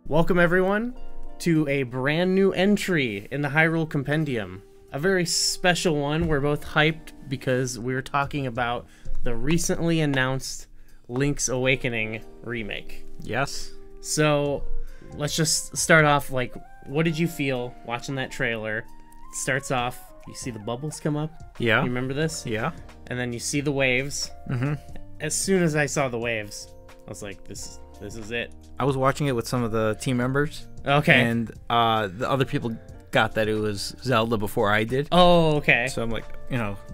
Welcome everyone to a brand new entry in the Hyrule Compendium. A very special one. We're both hyped because we're talking about the recently announced Link's Awakening remake. Yes. So let's just start off, like, what did you feel watching that trailer? It starts off, you see the bubbles come up. Yeah. You remember this? Yeah. And then you see the waves. Mm-hmm. As soon as I saw the waves, I was like, this is it. I was watching it with some of the team members. Okay. And the other people got that it was Zelda before I did. Oh, okay. So I'm like,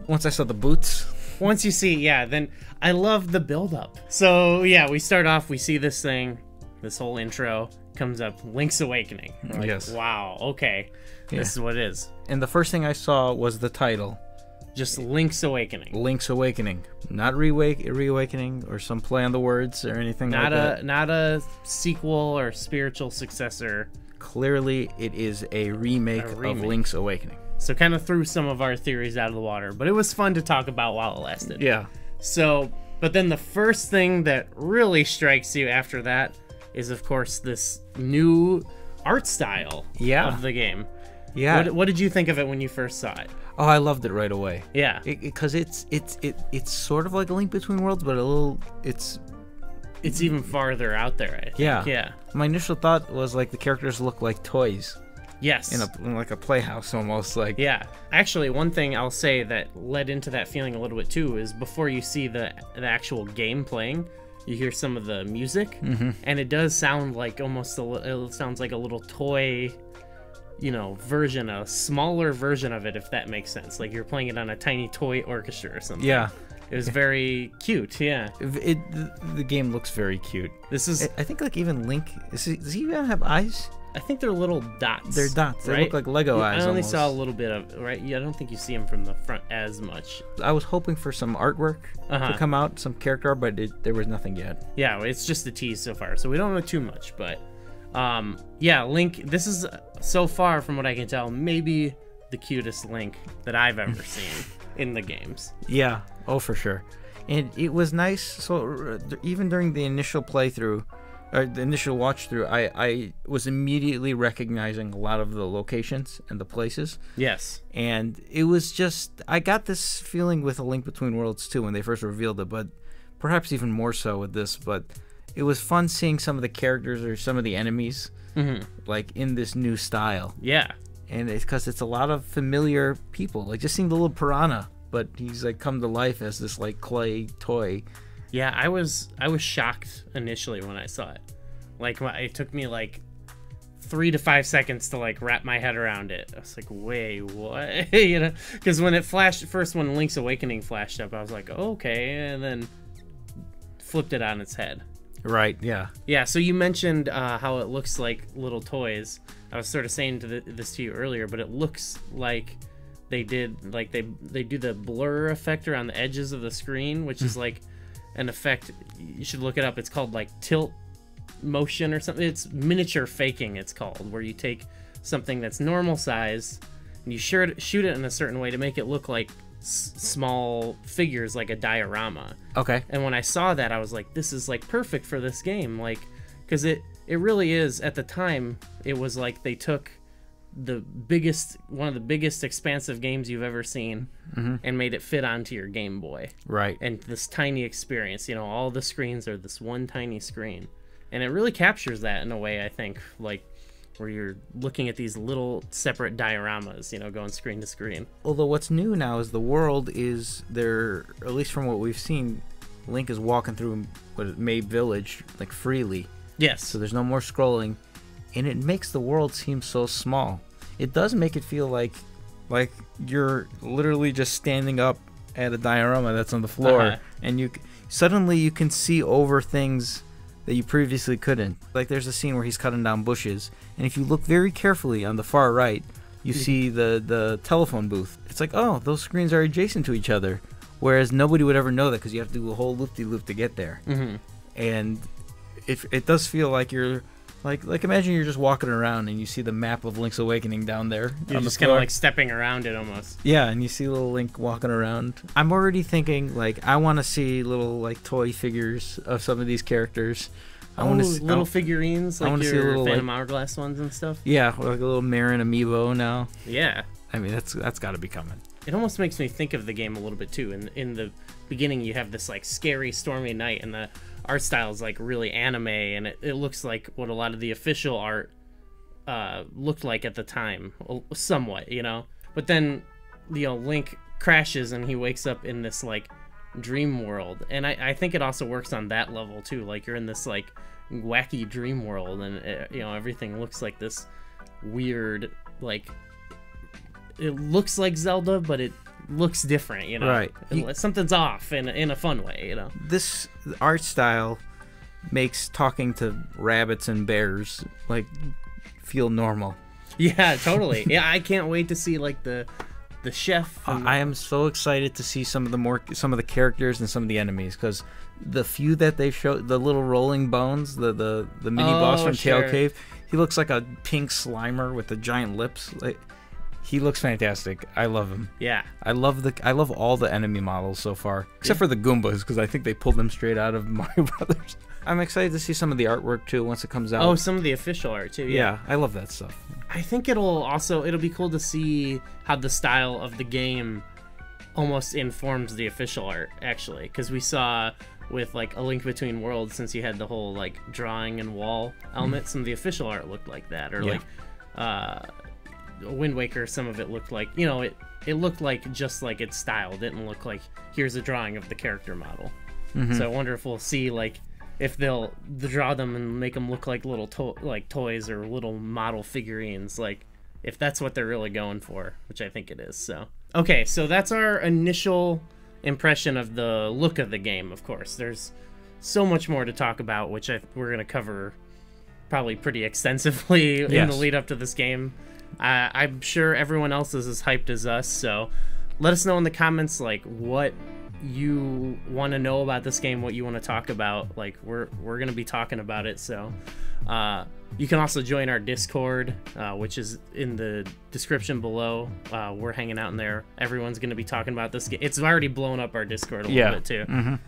once I saw the boots. Once you see, yeah, then I love the build-up. So, yeah, we start off, we see this thing, this whole intro comes up, Link's Awakening. We're like, yes. Wow, okay. Yeah. This is what it is. And the first thing I saw was the title. Just Link's Awakening. Link's Awakening. Not Reawakening or some play on the words or anything like that. Not a sequel or spiritual successor. Clearly, it is a remake of Link's Awakening. So kind of threw some of our theories out of the water, but it was fun to talk about while it lasted. Yeah. So, but then the first thing that really strikes you after that is, of course, this new art style of the game. Yeah. What did you think of it when you first saw it? Oh, I loved it right away. Yeah. Because it's sort of like a Link Between Worlds, but it's even farther out there, I think. Yeah. My initial thought was like the characters look like toys. Yes. In like a playhouse almost like. Yeah. Actually, one thing I'll say that led into that feeling a little bit too is before you see the actual game playing, you hear some of the music, and it does sound like it sounds like a little toy, version, a smaller version of it, if that makes sense. Like you're playing it on a tiny toy orchestra or something. Yeah. It was very cute, yeah. The game looks very cute. I think like even Link, does he even have eyes? I think they're little dots. They're dots. Right? They look like Lego eyes. I only almost. saw a little bit of, right? Yeah, I don't think you see them from the front as much. I was hoping for some artwork to come out, some character art, but there was nothing yet. Yeah, it's just a tease so far, so we don't know too much, but yeah, Link, this is, so far from what I can tell, maybe the cutest Link that I've ever seen in the games. Yeah, oh for sure. And it was nice, so even during the initial playthrough, or the initial watch through, I was immediately recognizing a lot of the locations and the places. Yes. And it was just, I got this feeling with A Link Between Worlds too when they first revealed it, but perhaps even more so with this, but it was fun seeing some of the characters or some of the enemies like in this new style. Yeah. And it's because it's a lot of familiar people, like just seeing the little piranha, but he's like come to life as this like clay toy. Yeah, I was shocked initially when I saw it. Like, it took me like 3 to 5 seconds to like wrap my head around it. I was like, wait, what? Because when it flashed first, when Link's Awakening flashed up, I was like, oh, okay, and then flipped it on its head. Right. Yeah. Yeah. So you mentioned how it looks like little toys. I was sort of saying this to you earlier, but it looks like they did like they do the blur effect around the edges of the screen, which is like an effect. You should look it up. It's called like tilt motion or something. It's miniature faking, it's called, where you take something that's normal size and you shoot it in a certain way to make it look like small figures, like a diorama. Okay. And when I saw that, I was like, this is like perfect for this game, like, because it really is. At the time, it was like they took one of the biggest expansive games you've ever seen and made it fit onto your Game Boy. Right. And this tiny experience, all the screens are this one tiny screen. And it really captures that in a way, I think, like where you're looking at these little separate dioramas, going screen to screen. Although what's new now is the world is there, at least from what we've seen, Link is walking through Mabe Village like freely. Yes. So there's no more scrolling. And it makes the world seem so small. It does make it feel like you're literally just standing up at a diorama that's on the floor, and you can see over things that you previously couldn't. Like there's a scene where he's cutting down bushes, and if you look very carefully on the far right, you see the telephone booth. It's like, oh, those screens are adjacent to each other, whereas nobody would ever know that because you have to do a whole loop-de-loop to get there. And it does feel like you're like imagine you're just walking around and you see the map of Link's Awakening down there. You're just kind of like stepping around it almost. Yeah, and you see little Link walking around. I'm already thinking like I want to see little like toy figures of some of these characters. I want to see little figurines I like wanna see a your little, Phantom like- Hourglass ones and stuff. Yeah, like a little Marin amiibo now. Yeah. I mean, that's got to be coming. It almost makes me think of the game a little bit too. In the beginning, you have this like scary, stormy night, and the art style is like really anime, and it looks like what a lot of the official art looked like at the time, somewhat, you know. But then, you know, Link crashes and he wakes up in this like dream world, and I think it also works on that level too. Like you're in this like wacky dream world, and you know, everything looks like this weird, like it looks like Zelda, but it looks different, you know. Right. Something's off in a fun way, you know. This art style makes talking to rabbits and bears like feel normal. Yeah, totally. Yeah, I can't wait to see like the chef. I am so excited to see some of the characters and some of the enemies, because the few that they showed, the little rolling bones, the mini boss from sure. Tail Cave, he looks like a pink Slimer with the giant lips. Like, he looks fantastic. I love him. Yeah. I love all the enemy models so far, except for the Goombas, because I think they pulled them straight out of Mario Brothers. I'm excited to see some of the artwork too once it comes out. Oh, some of the official art too. Yeah, I love that stuff. I think it'll be cool to see how the style of the game almost informs the official art, actually, because we saw with like A Link Between Worlds, since you had the whole like drawing and wall element, some of the official art looked like that, or Yeah. like Wind Waker, some of it looked like, you know, it looked like just like its style, didn't look like here's a drawing of the character model. So I wonder if we'll see like if they'll draw them and make them look like little toys or little model figurines, like if that's what they're really going for, which I think it is. So okay, so that's our initial impression of the look of the game. Of course, there's so much more to talk about, which we're gonna cover probably pretty extensively in the lead up to this game. I'm sure everyone else is as hyped as us, so let us know in the comments like what you want to know about this game, what you want to talk about. Like we're gonna be talking about it, so you can also join our Discord, which is in the description below. We're hanging out in there. Everyone's gonna be talking about this game. It's already blown up our Discord a little bit too.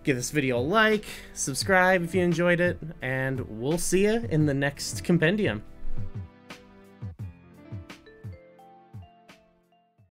Give this video a like, subscribe if you enjoyed it, and we'll see you in the next Compendium.